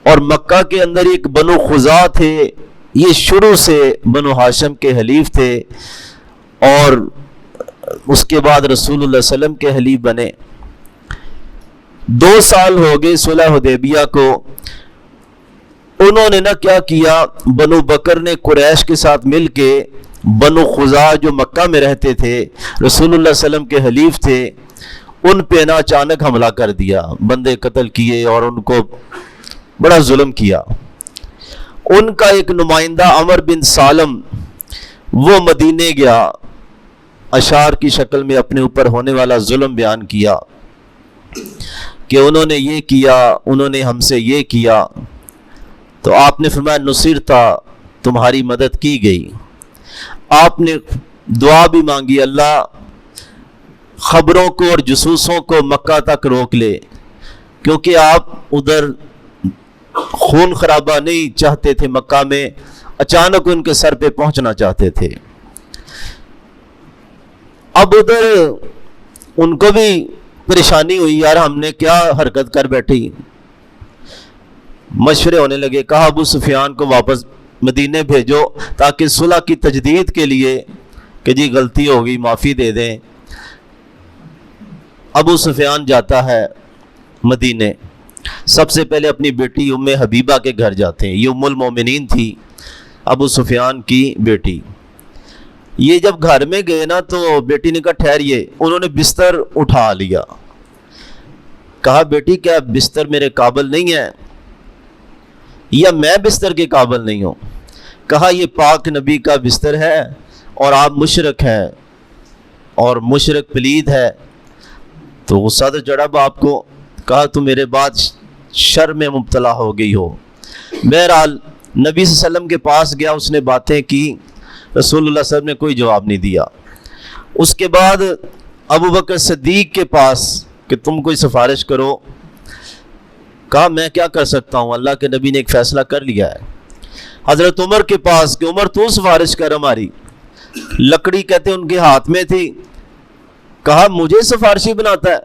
اور مکہ کے اندر ایک بنو خزاع تھے، یہ شروع سے بنو ہاشم کے حلیف تھے، اور اس کے بعد رسول اللہ صلی اللہ علیہ وسلم کے حلیف بنے۔ 2 سال ہو گئے صلح حدیبیہ کو، انہوں نے نہ کیا کیا، بنو بکر نے قریش کے ساتھ مل کے بنو خزاع جو مکہ میں رہتے تھے، رسول اللہ صلی اللہ علیہ وسلم کے حلیف تھے، ان پہ نہ اچانک حملہ کر دیا، بندے قتل کیے اور ان کو بڑا ظلم کیا۔ ان کا ایک نمائندہ عمر بن سالم وہ مدینے گیا، اشعار کی شکل میں اپنے اوپر ہونے والا ظلم بیان کیا کہ انہوں نے یہ کیا، انہوں نے ہم سے یہ کیا۔ تو آپ نے فرمایا نصرتا، تمہاری مدد کی گئی۔ آپ نے دعا بھی مانگی، اللہ خبروں کو اور جاسوسوں کو مکہ تک روک لے، کیونکہ آپ ادھر خون خرابہ نہیں چاہتے تھے، مکہ میں اچانک ان کے سر پہ پہنچنا چاہتے تھے۔ اب ادھر ان کو بھی پریشانی ہوئی، یار ہم نے کیا حرکت کر بیٹھی، مشورے ہونے لگے۔ کہا ابو سفیان کو واپس مدینے بھیجو تاکہ صلح کی تجدید کے لیے کہ جی غلطی ہو گئی معافی دے دیں۔ ابو سفیان جاتا ہے مدینے، سب سے پہلے اپنی بیٹی ام حبیبہ کے گھر جاتے ہیں، یہ ام المومنین تھی، ابو سفیان کی بیٹی۔ یہ جب گھر میں گئے نا تو بیٹی نے کہا ٹھہریے، انہوں نے بستر اٹھا لیا۔ کہا بیٹی کیا بستر میرے قابل نہیں ہے یا میں بستر کے قابل نہیں ہوں؟ کہا یہ پاک نبی کا بستر ہے اور آپ مشرک ہیں اور مشرک پلید ہے۔ تو غصہ تو چڑھا باپ کو، کہا تو میرے بعد شر میں مبتلا ہو گئی ہو۔ بہرحال نبی صلی اللہ علیہ وسلم کے پاس گیا، اس نے باتیں کی، رسول اللہ صلی اللہ علیہ وسلم نے کوئی جواب نہیں دیا۔ اس کے بعد ابو بکر صدیق کے پاس کہ تم کوئی سفارش کرو۔ کہا میں کیا کر سکتا ہوں، اللہ کے نبی نے ایک فیصلہ کر لیا ہے۔ حضرت عمر کے پاس کہ عمر تو سفارش کر ہماری، لکڑی کہتے ان کے ہاتھ میں تھی۔ کہا مجھے سفارشی بناتا ہے،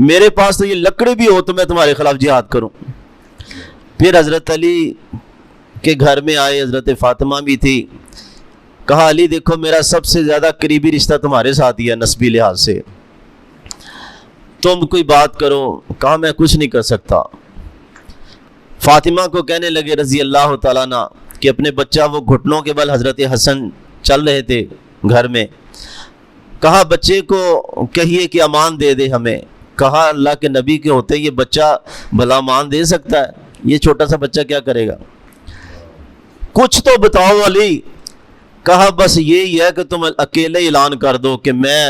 میرے پاس تو یہ لکڑی بھی ہو تو میں تمہارے خلاف جہاد کروں۔ پھر حضرت علی کے گھر میں آئے، حضرت فاطمہ بھی تھی۔ کہا علی دیکھو میرا سب سے زیادہ قریبی رشتہ تمہارے ساتھ ہی ہے نسبی لحاظ سے، تم کوئی بات کرو۔ کہا میں کچھ نہیں کر سکتا۔ فاطمہ کو کہنے لگے رضی اللہ تعالیٰ عنہ کہ اپنے بچہ وہ گھٹنوں کے بل حضرت حسن چل رہے تھے گھر میں، کہا بچے کو کہیے کہ امان دے دے ہمیں۔ کہا اللہ کے نبی کے ہوتے یہ بچہ بھلا امان دے سکتا ہے، یہ چھوٹا سا بچہ کیا کرے گا، کچھ تو بتاؤ علی۔ کہا بس یہی ہے کہ تم اکیلے اعلان کر دو کہ میں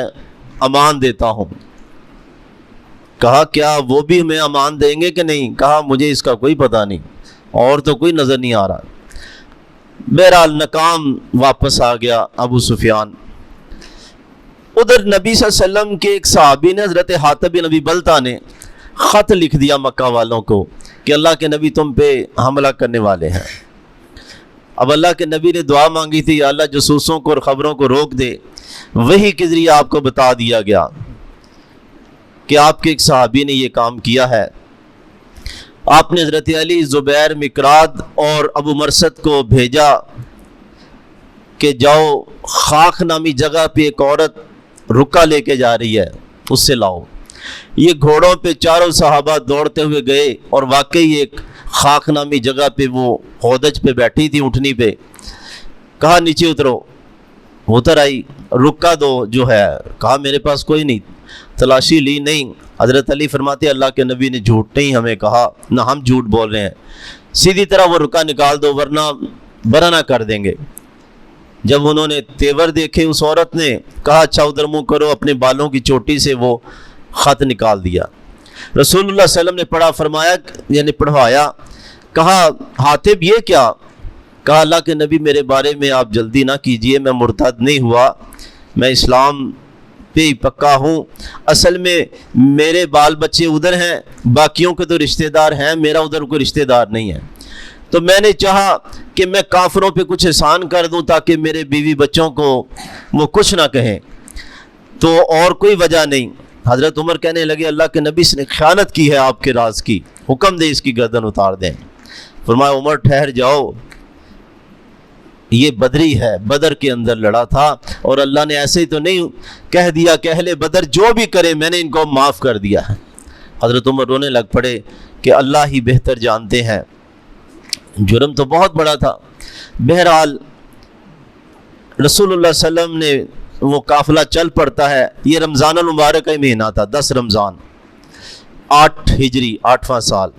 امان دیتا ہوں۔ کہا کیا وہ بھی ہمیں امان دیں گے کہ نہیں؟ کہا مجھے اس کا کوئی پتہ نہیں، اور تو کوئی نظر نہیں آ رہا۔ بہرحال ناکام واپس آ گیا ابو سفیان۔ ادھر نبی صلی اللہ علیہ وسلم کے ایک صحابی نے، حضرت حاتب بن ابی بلتہ نے خط لکھ دیا مکہ والوں کو کہ اللہ کے نبی تم پہ حملہ کرنے والے ہیں۔ اب اللہ کے نبی نے دعا مانگی تھی یا اللہ جاسوسوں کو اور خبروں کو روک دے، وحی کے ذریعے آپ کو بتا دیا گیا کہ آپ کے ایک صحابی نے یہ کام کیا ہے۔ آپ نے حضرت علی، زبیر، مقراض اور ابو مرثد کو بھیجا کہ جاؤ خاک نامی جگہ پہ ایک عورت رکا لے کے جا رہی ہے، اس سے لاؤ۔ یہ گھوڑوں پہ چاروں صحابہ دوڑتے ہوئے گئے اور واقعی ایک خاک نامی جگہ پہ وہ ہودج پہ بیٹھی تھی، اونٹنی پہ۔ کہا نیچے اترو، اتر آئی، رکا دو جو ہے۔ کہا میرے پاس کوئی نہیں، تلاشی لی نہیں۔ حضرت علی فرماتے اللہ کے نبی نے جھوٹ نہیں ہمیں کہا، نہ ہم جھوٹ بول رہے ہیں، سیدھی طرح وہ رکا نکال دو ورنہ برہنہ کر دیں گے۔ جب انہوں نے تیور دیکھے اس عورت نے، کہا اچھا ادھر منہ کرو، اپنے بالوں کی چوٹی سے وہ خط نکال دیا۔ رسول اللہ صلی اللہ علیہ وسلم نے پڑھا، فرمایا یعنی پڑھوایا۔ کہا حاتب یہ کیا؟ کہا اللہ کے نبی میرے بارے میں آپ جلدی نہ کیجئے، میں مرتد نہیں ہوا، میں اسلام پہ ہی پکا ہوں۔ اصل میں میرے بال بچے ادھر ہیں، باقیوں کے تو رشتہ دار ہیں، میرا ادھر کوئی رشتہ دار نہیں ہے، تو میں نے چاہا کہ میں کافروں پہ کچھ احسان کر دوں تاکہ میرے بیوی بچوں کو وہ کچھ نہ کہیں، تو اور کوئی وجہ نہیں۔ حضرت عمر کہنے لگے اللہ کے نبی نے خیانت کی ہے آپ کے راز کی، حکم دے اس کی گردن اتار دیں۔ فرمایا عمر ٹھہر جاؤ، یہ بدری ہے، بدر کے اندر لڑا تھا، اور اللہ نے ایسے ہی تو نہیں کہہ دیا کہ اہل بدر جو بھی کرے میں نے ان کو معاف کر دیا ہے۔ حضرت عمر رونے لگ پڑے کہ اللہ ہی بہتر جانتے ہیں، جرم تو بہت بڑا تھا۔ بہرحال رسول اللہ صلی اللہ علیہ وسلم نے وہ قافلہ چل پڑتا ہے، یہ رمضان المبارک کا مہینہ تھا، 10 رمضان 8 ہجری 8واں سال،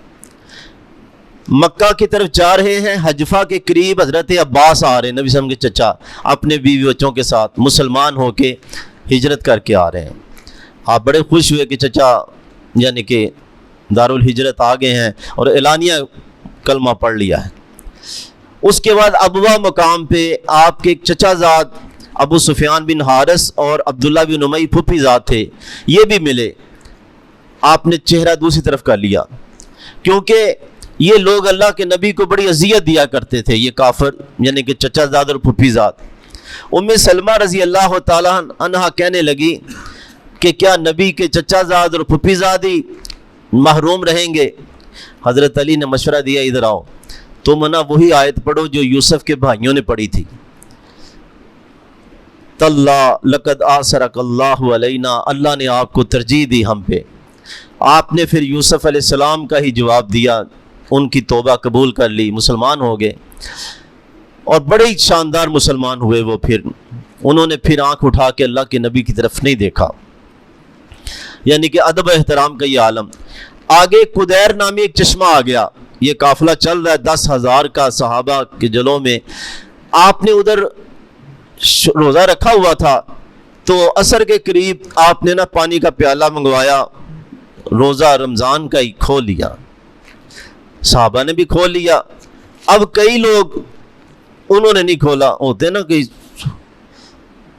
مکہ کی طرف جا رہے ہیں۔ حجفہ کے قریب حضرت عباس آ رہے ہیں، نبی صلی اللہ علیہ وسلم کے چچا اپنے بیوی بچوں کے ساتھ مسلمان ہو کے ہجرت کر کے آ رہے ہیں۔ آپ بڑے خوش ہوئے کہ چچا یعنی کہ دارالہجرت آ گئے ہیں اور اعلانیہ کلمہ پڑھ لیا ہے۔ اس کے بعد ابوا مقام پہ آپ کے ایک چچا زاد ابو سفیان بن حارث اور عبداللہ بن امی پھوپھی زاد تھے، یہ بھی ملے۔ آپ نے چہرہ دوسری طرف کر لیا، کیونکہ یہ لوگ اللہ کے نبی کو بڑی اذیت دیا کرتے تھے، یہ کافر یعنی کہ چچا زاد اور پھوپھی زاد۔ ام سلمہ رضی اللہ تعالیٰ عنہا کہنے لگی کہ کیا نبی کے چچا زاد اور پھوپھی زاد ہی محروم رہیں گے؟ حضرت علی نے مشورہ دیا ادھر آؤ، تم نا وہی آیت پڑھو جو یوسف کے بھائیوں نے پڑھی تھی، تاللہ لقد آثرک اللہ علینا، اللہ نے آپ کو ترجیح دی ہم پہ۔ آپ نے پھر یوسف علیہ السلام کا ہی جواب دیا، ان کی توبہ قبول کر لی، مسلمان ہو گئے، اور بڑے ہی شاندار مسلمان ہوئے وہ۔ پھر انہوں نے پھر آنکھ اٹھا کے اللہ کے نبی کی طرف نہیں دیکھا، یعنی کہ ادب و احترام کا یہ عالم۔ آگے قدیر نامی ایک چشمہ آ گیا، یہ قافلہ چل رہا ہے 10,000 کا صحابہ کے جلوں میں۔ آپ نے ادھر روزہ رکھا ہوا تھا، تو عصر کے قریب آپ نے نا پانی کا پیالہ منگوایا، روزہ رمضان کا ہی کھول لیا، صحابہ نے بھی کھول لیا۔ اب کئی لوگ انہوں نے نہیں کھولا، ہوتے نا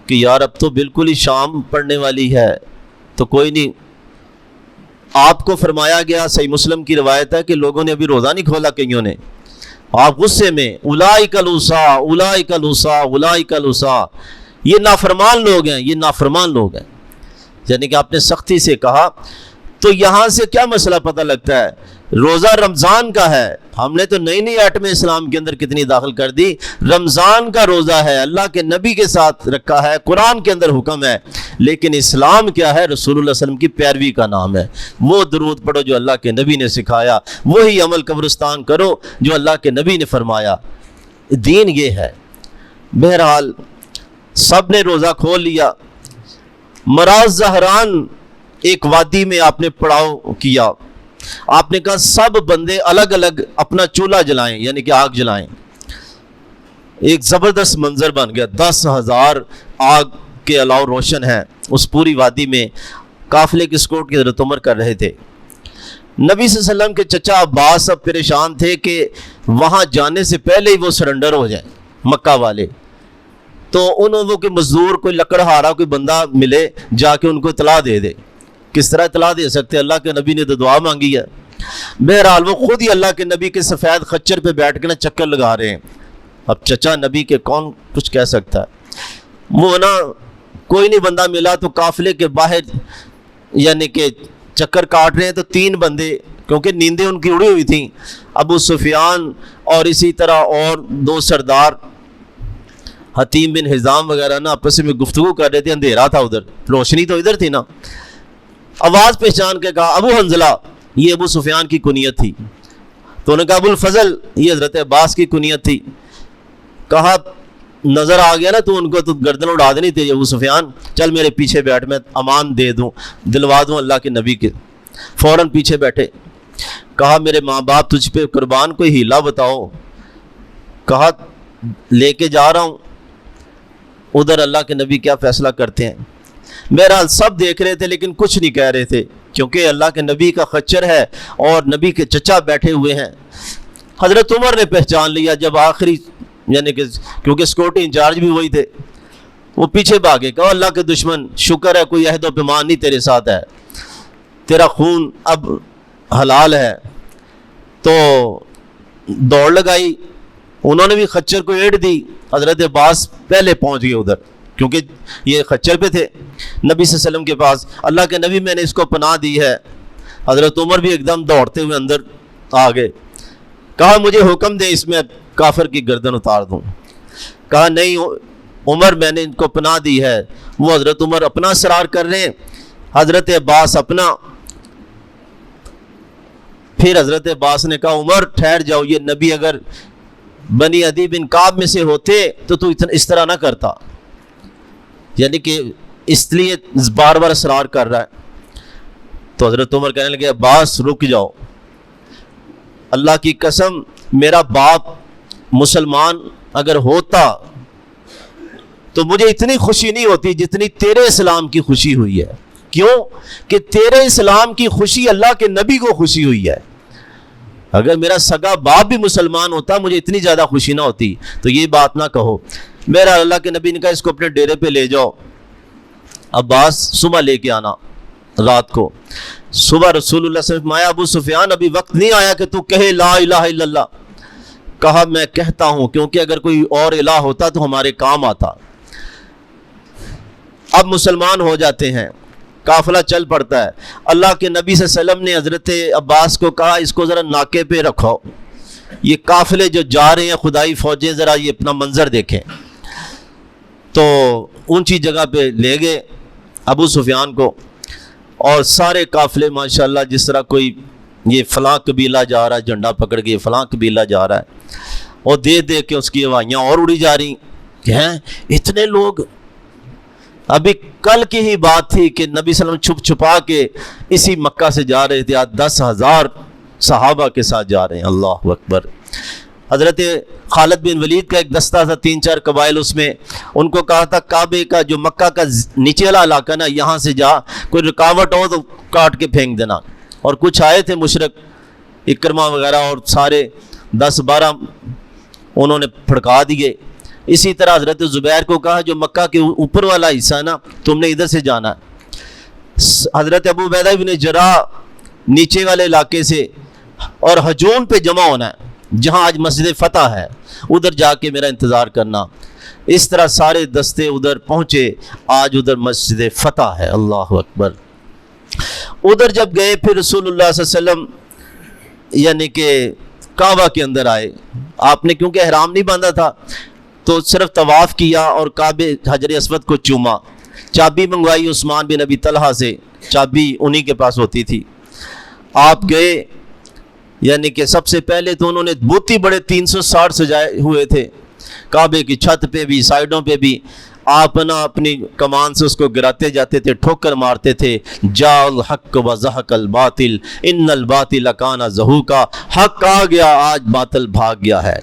کہ یار اب تو بالکل ہی شام پڑنے والی ہے تو کوئی نہیں۔ آپ کو فرمایا گیا، صحیح مسلم کی روایت ہے کہ لوگوں نے ابھی روزہ نہیں کھولا، کئیوں نے، آپ غصے میں اولئک العصاة اولئک العصاة اولئک العصاة، یہ نافرمان لوگ ہیں، یہ نافرمان لوگ ہیں، یعنی کہ آپ نے سختی سے کہا۔ تو یہاں سے کیا مسئلہ پتہ لگتا ہے؟ روزہ رمضان کا ہے، ہم نے تو نئی نئی ایٹم اسلام کے اندر کتنی داخل کر دی۔ رمضان کا روزہ ہے، اللہ کے نبی کے ساتھ رکھا ہے، قرآن کے اندر حکم ہے، لیکن اسلام کیا ہے؟ رسول اللہ صلی اللہ علیہ وسلم کی پیروی کا نام ہے۔ وہ درود پڑھو جو اللہ کے نبی نے سکھایا، وہی عمل قبرستان کرو جو اللہ کے نبی نے فرمایا، دین یہ ہے۔ بہرحال سب نے روزہ کھول لیا۔ مراز زہران ایک وادی میں آپ نے پڑاؤ کیا، آپ نے کہا سب بندے الگ الگ اپنا چولہا جلائیں، یعنی کہ آگ جلائیں۔ ایک زبردست منظر بن گیا، 10,000 آگ کے الاؤ روشن ہیں اس پوری وادی میں۔ قافلے کی اسکورٹ کی حضرت عمر کر رہے تھے۔ نبی صلی اللہ علیہ وسلم کے چچا عباس اب پریشان تھے کہ وہاں جانے سے پہلے ہی وہ سرنڈر ہو جائیں مکہ والے، تو انہوں کے مزدور کوئی لکڑہارا کوئی بندہ ملے، جا کے ان کو اطلاع دے دے۔ کس طرح اطلاع دے سکتے؟ اللہ کے نبی نے تو دعا مانگی ہے۔ بہرحال وہ خود ہی اللہ کے نبی کے سفید خچر پہ بیٹھ کے نا چکر لگا رہے ہیں۔ اب چچا نبی کے کون کچھ کہہ سکتا ہے؟ وہ نا کوئی نہیں بندہ ملا تو قافلے کے باہر یعنی کہ چکر کاٹ رہے ہیں، تو 3 بندے، کیونکہ نیندیں ان کی اڑی ہوئی تھیں، ابو سفیان اور اسی طرح اور 2 سردار حتیم بن حزام وغیرہ نا آپس میں گفتگو کر رہے تھے۔ اندھیرا تھا، ادھر روشنی تو ادھر تھی نا۔ آواز پہچان کے کہا ابو حنظلہ، یہ ابو سفیان کی کنیت تھی۔ تو انہوں نے کہا ابو الفضل، یہ حضرت عباس کی کنیت تھی۔ کہا نظر آ گیا نا تو ان کو تو گردن اڑا دینی تھی ابو سفیان، چل میرے پیچھے بیٹھ، میں امان دے دوں، دلوا دوں اللہ کے نبی کے۔ فوراً پیچھے بیٹھے۔ کہا میرے ماں باپ تجھ پہ قربان، کوئی ہیلا بتاؤ۔ کہا لے کے جا رہا ہوں، ادھر اللہ کے نبی کیا فیصلہ کرتے ہیں۔ بہرحال سب دیکھ رہے تھے لیکن کچھ نہیں کہہ رہے تھے، کیونکہ اللہ کے نبی کا خچر ہے اور نبی کے چچا بیٹھے ہوئے ہیں۔ حضرت عمر نے پہچان لیا جب آخری یعنی کہ کیونکہ سیکورٹی انچارج بھی وہی تھے، وہ پیچھے بھاگے۔ کہا اللہ کے دشمن، شکر ہے کوئی عہد و پیمان نہیں تیرے ساتھ ہے، تیرا خون اب حلال ہے۔ تو دوڑ لگائی، انہوں نے بھی خچر کو ایڑ دی۔ حضرت عباس پہلے پہنچ گئے ادھر، کیونکہ یہ خچر پہ تھے نبی صلی اللہ علیہ وسلم کے پاس۔ اللہ کے نبی میں نے اس کو پناہ دی ہے۔ حضرت عمر بھی ایک دم دوڑتے ہوئے اندر آ گئے۔ کہا مجھے حکم دے اس میں کافر کی گردن اتار دوں. کہا نہیں عمر میں نے ان کو پناہ دی ہے. وہ حضرت عمر اپنا اسرار کر رہے ہیں, حضرت عباس اپنا. پھر حضرت عباس نے کہا عمر ٹھہر جاؤ, یہ نبی اگر بنی عدی بن کعب میں سے ہوتے تو اس طرح نہ کرتا. یعنی کہ اس لیے بار بار اصرار کر رہا ہے. تو حضرت عمر کہنے لگے عباس رک جاؤ, اللہ کی قسم میرا باپ مسلمان اگر ہوتا تو مجھے اتنی خوشی نہیں ہوتی جتنی تیرے اسلام کی خوشی ہوئی ہے. کیوں کہ تیرے اسلام کی خوشی اللہ کے نبی کو خوشی ہوئی ہے. اگر میرا سگا باپ بھی مسلمان ہوتا مجھے اتنی زیادہ خوشی نہ ہوتی. تو یہ بات نہ کہو. میرا اللہ کے نبی نے کہا اس کو اپنے ڈیرے پہ لے جاؤ. عباس صبح لے کے آنا. رات کو صبح رسول اللہ صلی اللہ علیہ وسلم آیا, ابو سفیان ابھی وقت نہیں آیا کہ تو کہے لا الہ الا اللہ. کہا میں کہتا ہوں کیونکہ اگر کوئی اور الہ ہوتا تو ہمارے کام آتا. اب مسلمان ہو جاتے ہیں, قافلہ چل پڑتا ہے. اللہ کے نبی صلی اللہ علیہ وسلم نے حضرت عباس کو کہا اس کو ذرا ناکے پہ رکھو, یہ قافلے جو جا رہے ہیں خدائی فوجیں ذرا یہ اپنا منظر دیکھیں. تو اونچی جگہ پہ لے گئے ابو سفیان کو, اور سارے قافلے ماشاءاللہ جس طرح کوئی یہ فلاں قبیلہ جا رہا ہے جھنڈا پکڑ کے, فلاں قبیلہ جا رہا ہے, اور دیکھ کے اس کی ہوائیاں اور اڑی جا رہی کہ ہیں اتنے لوگ. ابھی کل کی ہی بات تھی کہ نبی صلی اللہ علیہ وسلم چھپ چھپا کے اسی مکہ سے جا رہے تھے, آج 10,000 صحابہ کے ساتھ جا رہے ہیں. اللہ اکبر. حضرت خالد بن ولید کا ایک دستہ تھا, 3-4 قبائل, اس میں ان کو کہا تھا کعبے کا جو مکہ کا نیچے والا علاقہ نا یہاں سے جا, کوئی رکاوٹ ہو تو کاٹ کے پھینک دینا. اور کچھ آئے تھے مشرک اکرمہ وغیرہ, اور سارے 10-12 انہوں نے پھڑکا دیے. اسی طرح حضرت زبیر کو کہا جو مکہ کے اوپر والا حصہ ہے نا تم نے ادھر سے جانا ہے. حضرت ابو عبیدہ بن جراح نیچے والے علاقے سے, اور ہجون پہ جمع ہونا ہے جہاں آج مسجد فتح ہے, ادھر جا کے میرا انتظار کرنا. اس طرح سارے دستے ادھر پہنچے, آج ادھر مسجد فتح ہے. اللہ اکبر. ادھر جب گئے پھر رسول اللہ صلی اللہ علیہ وسلم یعنی کہ کعبہ کے اندر آئے. آپ نے کیونکہ احرام نہیں باندھا تھا تو صرف طواف کیا اور کعبے حجر اسود کو چوما. چابی منگوائی عثمان بن ابی طلحہ سے, چابی انہی کے پاس ہوتی تھی. آپ گئے, یعنی کہ سب سے پہلے تو انہوں نے بت ہی بڑے 360 سجائے ہوئے تھے کعبے کی چھت پہ بھی سائیڈوں پہ بھی. آپ نا اپنی کمان سے اس کو گراتے جاتے تھے, ٹھوکر مارتے تھے. جاء الحق وزہق الباطل ان الباطل کان زہوقا. حق آ گیا, آج باطل بھاگ گیا ہے.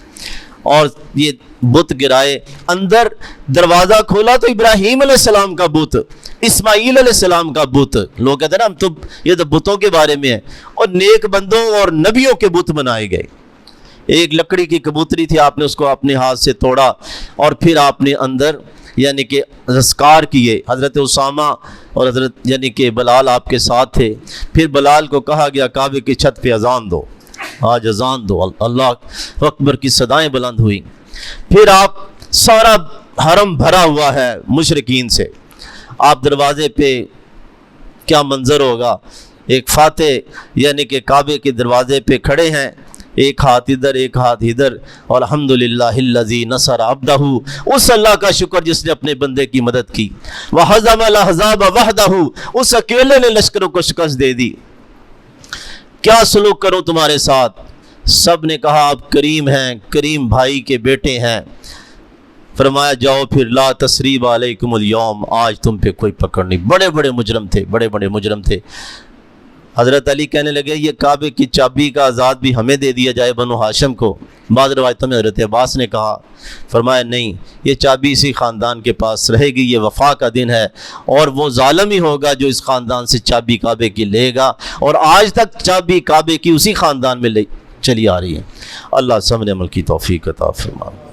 اور یہ بت گرائے. اندر دروازہ کھولا تو ابراہیم علیہ السلام کا بت, اسماعیل علیہ السلام کا بت. لوگ کہتے ہیں نا ہم تو یہ تو بتوں کے بارے میں ہے, اور نیک بندوں اور نبیوں کے بت بنائے گئے. ایک لکڑی کی کبوتری تھی, آپ نے اس کو اپنے ہاتھ سے توڑا اور پھر آپ نے اندر یعنی کہ رزقار کیے. حضرت اسامہ اور حضرت یعنی کہ بلال آپ کے ساتھ تھے. پھر بلال کو کہا گیا کعبے کی چھت پہ اذان دو, آج اذان دو. اللہ اکبر کی صدائیں بلند ہوئیں. پھر آپ سارا حرم بھرا ہوا ہے مشرکین سے. آپ دروازے پہ کیا منظر ہوگا, ایک فاتح یعنی کہ کعبے کے دروازے پہ کھڑے ہیں, ایک ہاتھ ادھر ایک ہاتھ ادھر, اور الحمدللہ الذی نصر عبدہ, اس اللہ کا شکر جس نے اپنے بندے کی مدد کی. وہزم الاحزاب وحدہ, اس اکیلے نے لشکروں کو شکست دے دی. کیا سلوک کروں تمہارے ساتھ؟ سب نے کہا آپ کریم ہیں, کریم بھائی کے بیٹے ہیں. فرمایا جاؤ پھر لا تثریب علیکم اليوم, آج تم پہ کوئی پکڑ نہیں. بڑے بڑے مجرم تھے, بڑے بڑے مجرم تھے. حضرت علی کہنے لگے یہ کعبے کی چابی کا آزاد بھی ہمیں دے دیا جائے بنو ہاشم کو. بعض روایتوں میں حضرت عباس نے کہا, فرمایا نہیں, یہ چابی اسی خاندان کے پاس رہے گی, یہ وفا کا دن ہے, اور وہ ظالم ہی ہوگا جو اس خاندان سے چابی کعبے کی لے گا. اور آج تک چابی کعبے کی اسی خاندان میں چلی آ رہی ہے. اللہ سمجھ عمل کی توفیق عطا فرمائے.